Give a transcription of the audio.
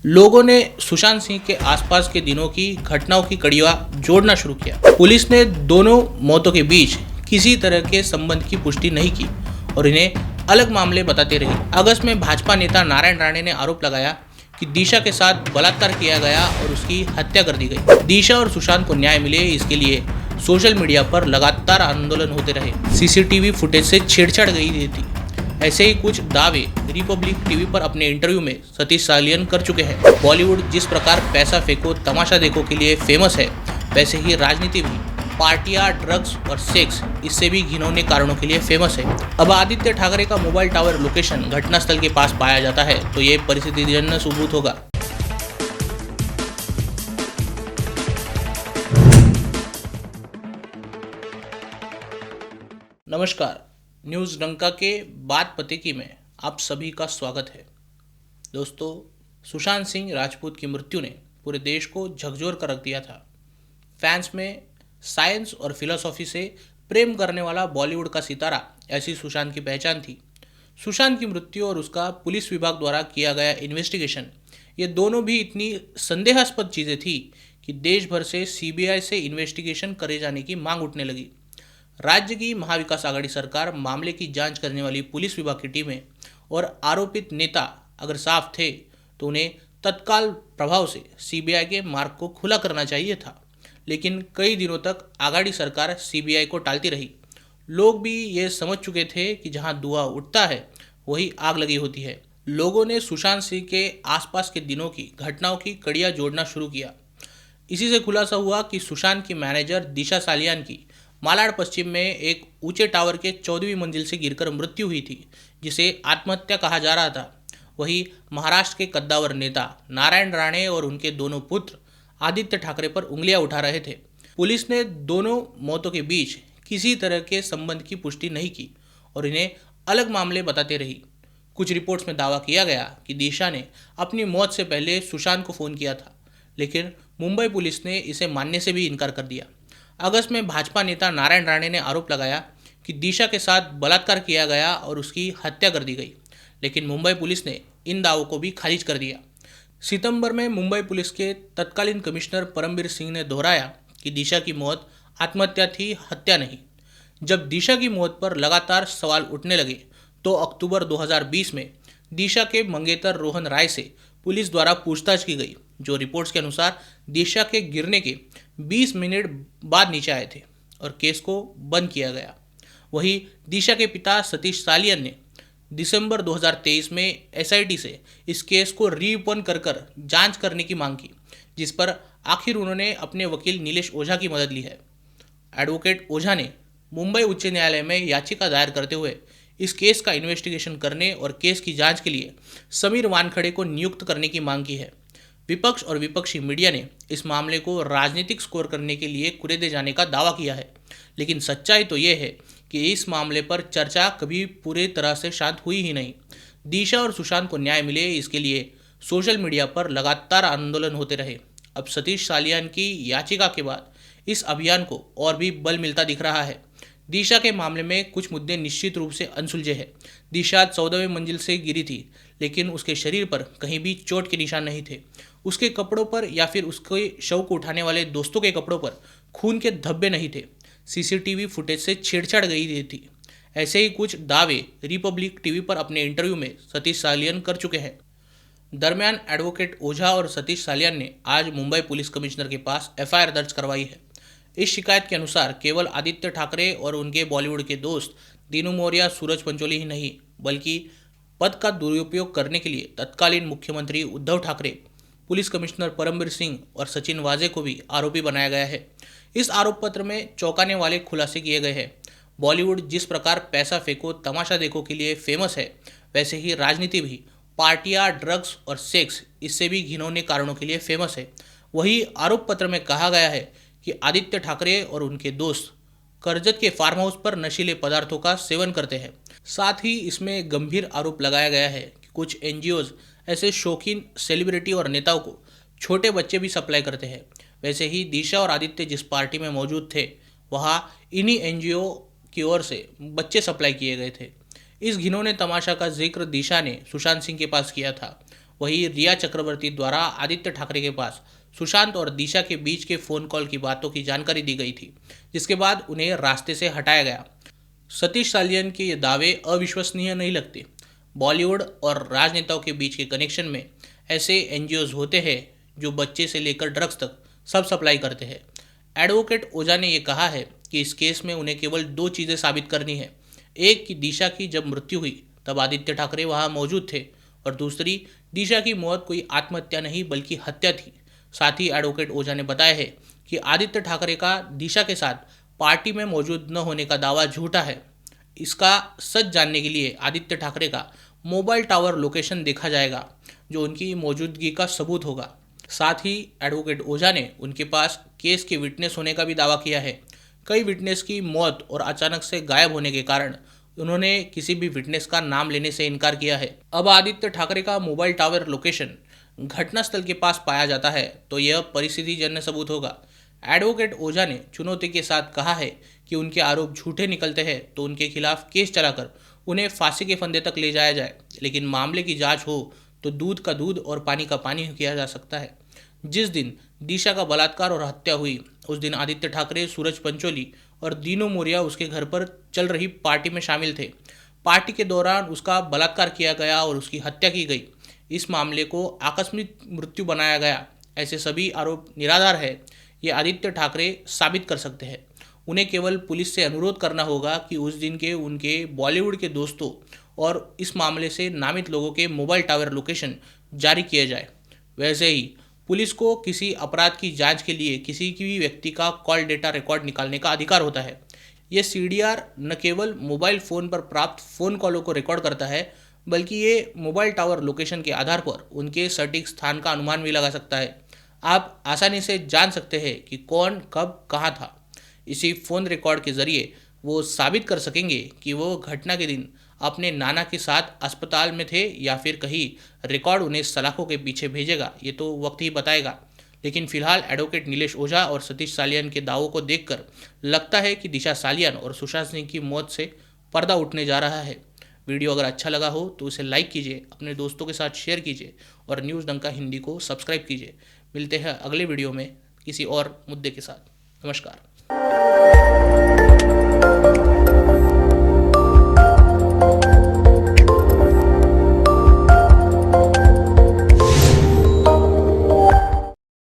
लोगों ने सुशांत सिंह के आसपास के दिनों की घटनाओं की कड़ियां जोड़ना शुरू किया। पुलिस ने दोनों मौतों के बीच किसी तरह के संबंध की पुष्टि नहीं की और इन्हें अलग मामले बताते रही। अगस्त में भाजपा नेता नारायण राणे ने आरोप लगाया कि दिशा के साथ बलात्कार किया गया और उसकी हत्या कर दी गई। दिशा और सुशांत को न्याय मिले, इसके लिए सोशल मीडिया पर लगातार आंदोलन होते रहे। सीसीटीवी फुटेज से छेड़छाड़ गई थी। ऐसे ही कुछ दावे रिपब्लिक टीवी पर अपने इंटरव्यू में सतीश सालियन कर चुके हैं। बॉलीवुड जिस प्रकार पैसा फेंको तमाशा देखो के लिए फेमस है, वैसे ही राजनीति भी पार्टियां, ड्रग्स और सेक्स इससे भी घिनौने कारणों के लिए फेमस है। अब आदित्य ठाकरे का मोबाइल टावर लोकेशन घटनास्थल के पास पाया जाता है तो ये परिस्थितिजन्य सबूत होगा। नमस्कार, न्यूज़ डंका के बात पतेकी में आप सभी का स्वागत है। दोस्तों, सुशांत सिंह राजपूत की मृत्यु ने पूरे देश को झकझोर कर रख दिया था। फैंस में साइंस और फिलॉसफी से प्रेम करने वाला बॉलीवुड का सितारा, ऐसी सुशांत की पहचान थी। सुशांत की मृत्यु और उसका पुलिस विभाग द्वारा किया गया इन्वेस्टिगेशन, ये दोनों भी इतनी संदेहास्पद चीज़ें थी कि देश भर से सीबीआई से इन्वेस्टिगेशन करे जाने की मांग उठने लगी। राज्य की महाविकास आघाड़ी सरकार, मामले की जांच करने वाली पुलिस विभाग की टीमें और आरोपित नेता अगर साफ थे तो उन्हें तत्काल प्रभाव से सीबीआई के मार्ग को खुला करना चाहिए था। लेकिन कई दिनों तक आघाड़ी सरकार सीबीआई को टालती रही। लोग भी ये समझ चुके थे कि जहां धुआं उठता है वही आग लगी होती है। लोगों ने सुशांत सिंह के आसपास के दिनों की घटनाओं की कड़ियां जोड़ना शुरू किया। इसी से खुलासा हुआ कि सुशांत की मैनेजर दिशा सालियान की मालाड पश्चिम में एक ऊंचे टावर के 14वीं मंजिल से गिरकर मृत्यु हुई थी, जिसे आत्महत्या कहा जा रहा था। वहीं महाराष्ट्र के कद्दावर नेता नारायण राणे और उनके दोनों पुत्र आदित्य ठाकरे पर उंगलियां उठा रहे थे। पुलिस ने दोनों मौतों के बीच किसी तरह के संबंध की पुष्टि नहीं की और इन्हें अलग मामले बताते रही। कुछ रिपोर्ट्स में दावा किया गया कि दिशा ने अपनी मौत से पहले सुशांत को फ़ोन किया था, लेकिन मुंबई पुलिस ने इसे मानने से भी इनकार कर दिया। अगस्त में भाजपा नेता नारायण राणे ने आरोप लगाया कि दिशा के साथ बलात्कार किया गया और उसकी हत्या कर दी गई, लेकिन मुंबई पुलिस ने इन दावों को भी खारिज कर दिया। सितंबर में मुंबई पुलिस के तत्कालीन कमिश्नर परमबीर सिंह ने दोहराया कि दिशा की मौत आत्महत्या थी, हत्या नहीं। जब दिशा की मौत पर लगातार सवाल उठने लगे तो अक्टूबर 2020 में दिशा के मंगेतर रोहन राय से पुलिस द्वारा पूछताछ की गई, जो रिपोर्ट्स के अनुसार दिशा के गिरने के 20 मिनट बाद नीचे आए थे और केस को बंद किया गया। वहीं दिशा के पिता सतीश सालियन ने दिसंबर 2023 में एसआईटी से इस केस को रीओपन कर जांच करने की मांग की, जिस पर आखिर उन्होंने अपने वकील नीलेश ओझा की मदद ली है। एडवोकेट ओझा ने मुंबई उच्च न्यायालय में याचिका दायर करते हुए इस केस का इन्वेस्टिगेशन करने और केस की जांच के लिए समीर वानखड़े को नियुक्त करने की मांग की है। विपक्ष और विपक्षी मीडिया ने इस मामले को राजनीतिक स्कोर करने के लिए कुरेदे जाने का दावा किया है, लेकिन सच्चाई तो ये है कि इस मामले पर चर्चा कभी पूरी तरह से शांत हुई ही नहीं। दिशा और सुशांत को न्याय मिले, इसके लिए सोशल मीडिया पर लगातार आंदोलन होते रहे। अब सतीश सालियान की याचिका के बाद इस अभियान को और भी बल मिलता दिख रहा है। दिशा के मामले में कुछ मुद्दे निश्चित रूप से अनसुलझे हैं। दिशा 14वें मंजिल से गिरी थी, लेकिन उसके शरीर पर कहीं भी चोट के निशान नहीं थे। उसके कपड़ों पर या फिर उसके शव को उठाने वाले दोस्तों के कपड़ों पर खून के धब्बे नहीं थे। सीसीटीवी फुटेज से छेड़छाड़ गई थी। ऐसे ही कुछ दावे रिपब्लिक टीवी पर अपने इंटरव्यू में सतीश सालियन कर चुके हैं। दरमियान एडवोकेट ओझा और सतीश सालियन ने आज मुंबई पुलिस कमिश्नर के पास एफआईआर दर्ज करवाई है। इस शिकायत के अनुसार केवल आदित्य ठाकरे और उनके बॉलीवुड के दोस्त दीनू मौर्य, सूरज पंचोली ही नहीं, बल्कि पद का दुरुपयोग करने के लिए तत्कालीन मुख्यमंत्री उद्धव ठाकरे, पुलिस कमिश्नर परमबीर सिंह और सचिन वाजे को भी आरोपी बनाया गया है। इस आरोप पत्र में चौंकाने वाले खुलासे किए गए हैं। बॉलीवुड जिस प्रकार पैसा फेंको तमाशा देखो के लिए फेमस है, वैसे ही राजनीति भी पार्टियां, ड्रग्स और सेक्स इससे भी घिनौने कारणों के लिए फेमस है। वही आरोप पत्र में कहा गया है कि आदित्य ठाकरे और उनके दोस्त करजत के फार्म हाउस पर नशीले पदार्थों का सेवन करते हैं। साथ ही इसमें गंभीर आरोप लगाया गया है कि कुछ एनजीओज ऐसे शौकीन सेलिब्रिटी और नेताओं को छोटे बच्चे भी सप्लाई करते हैं। वैसे ही दिशा और आदित्य जिस पार्टी में मौजूद थे, वहाँ इन्हीं एनजीओ की ओर से बच्चे सप्लाई किए गए थे। इस घिनौने तमाशा का जिक्र दिशा ने सुशांत सिंह के पास किया था। वहीं रिया चक्रवर्ती द्वारा आदित्य ठाकरे के पास सुशांत और दिशा के बीच के फोन कॉल की बातों की जानकारी दी गई थी, जिसके बाद उन्हें रास्ते से हटाया गया। सतीश सालियन के ये दावे अविश्वसनीय नहीं लगते। बॉलीवुड और राजनेताओं के बीच के कनेक्शन में ऐसे एनजीओज होते हैं जो बच्चे से लेकर ड्रग्स तक सब सप्लाई करते हैं। एडवोकेट ओझा ने यह कहा है कि इस केस में उन्हें केवल 2 चीज़ें साबित करनी है। एक कि दिशा की जब मृत्यु हुई तब आदित्य ठाकरे वहां मौजूद थे, और दूसरी, दिशा की मौत कोई आत्महत्या नहीं बल्कि हत्या थी। साथ ही एडवोकेट ओझा ने बताया है कि आदित्य ठाकरे का दिशा के साथ पार्टी में मौजूद न होने का दावा झूठा है। इसका सच जानने के लिए आदित्य ठाकरे का मोबाइल टावर लोकेशन देखा जाएगा, जो उनकी मौजूदगी का सबूत होगा। साथ ही एडवोकेट ओझा ने उनके पास केस के विटनेस होने का भी दावा किया है। कई विटनेस की मौत और अचानक से गायब होने के कारण उन्होंने किसी भी विटनेस का नाम लेने से इनकार किया है। अब आदित्य ठाकरे का मोबाइल टावर लोकेशन घटनास्थल के पास पाया जाता है तो यह परिस्थितिजन्य सबूत होगा। एडवोकेट ओझा ने चुनौती के साथ कहा है कि उनके आरोप झूठे निकलते हैं तो उनके खिलाफ केस चलाकर उन्हें फांसी के फंदे तक ले जाया जाए, लेकिन मामले की जांच हो तो दूध का दूध और पानी का पानी किया जा सकता है। जिस दिन दिशा का बलात्कार और हत्या हुई उस दिन आदित्य ठाकरे, सूरज पंचोली और दीनू मोरिया उसके घर पर चल रही पार्टी में शामिल थे। पार्टी के दौरान उसका बलात्कार किया गया और उसकी हत्या की गई। इस मामले को आकस्मिक मृत्यु बनाया गया, ऐसे सभी आरोप निराधार है, ये आदित्य ठाकरे साबित कर सकते हैं। उन्हें केवल पुलिस से अनुरोध करना होगा कि उस दिन के उनके बॉलीवुड के दोस्तों और इस मामले से नामित लोगों के मोबाइल टावर लोकेशन जारी किए जाए। वैसे ही पुलिस को किसी अपराध की जांच के लिए किसी भी व्यक्ति का कॉल डेटा रिकॉर्ड निकालने का अधिकार होता है। ये सीडीआर न केवल मोबाइल फ़ोन पर प्राप्त फ़ोन कॉलों को रिकॉर्ड करता है, बल्कि ये मोबाइल टावर लोकेशन के आधार पर उनके सटीक स्थान का अनुमान भी लगा सकता है। आप आसानी से जान सकते हैं कि कौन कब कहाँ था। इसी फ़ोन रिकॉर्ड के ज़रिए वो साबित कर सकेंगे कि वो घटना के दिन अपने नाना के साथ अस्पताल में थे या फिर कहीं। रिकॉर्ड उन्हें सलाखों के पीछे भेजेगा ये तो वक्त ही बताएगा। लेकिन फिलहाल एडवोकेट नीलेश ओझा और सतीश सालियन के दावों को देखकर लगता है कि दिशा सालियन और सुशांत सिंह की मौत से पर्दा उठने जा रहा है। वीडियो अगर अच्छा लगा हो तो उसे लाइक कीजिए, अपने दोस्तों के साथ शेयर कीजिए और न्यूज़ डंका हिंदी को सब्सक्राइब कीजिए। मिलते हैं अगले वीडियो में किसी और मुद्दे के साथ। नमस्कार।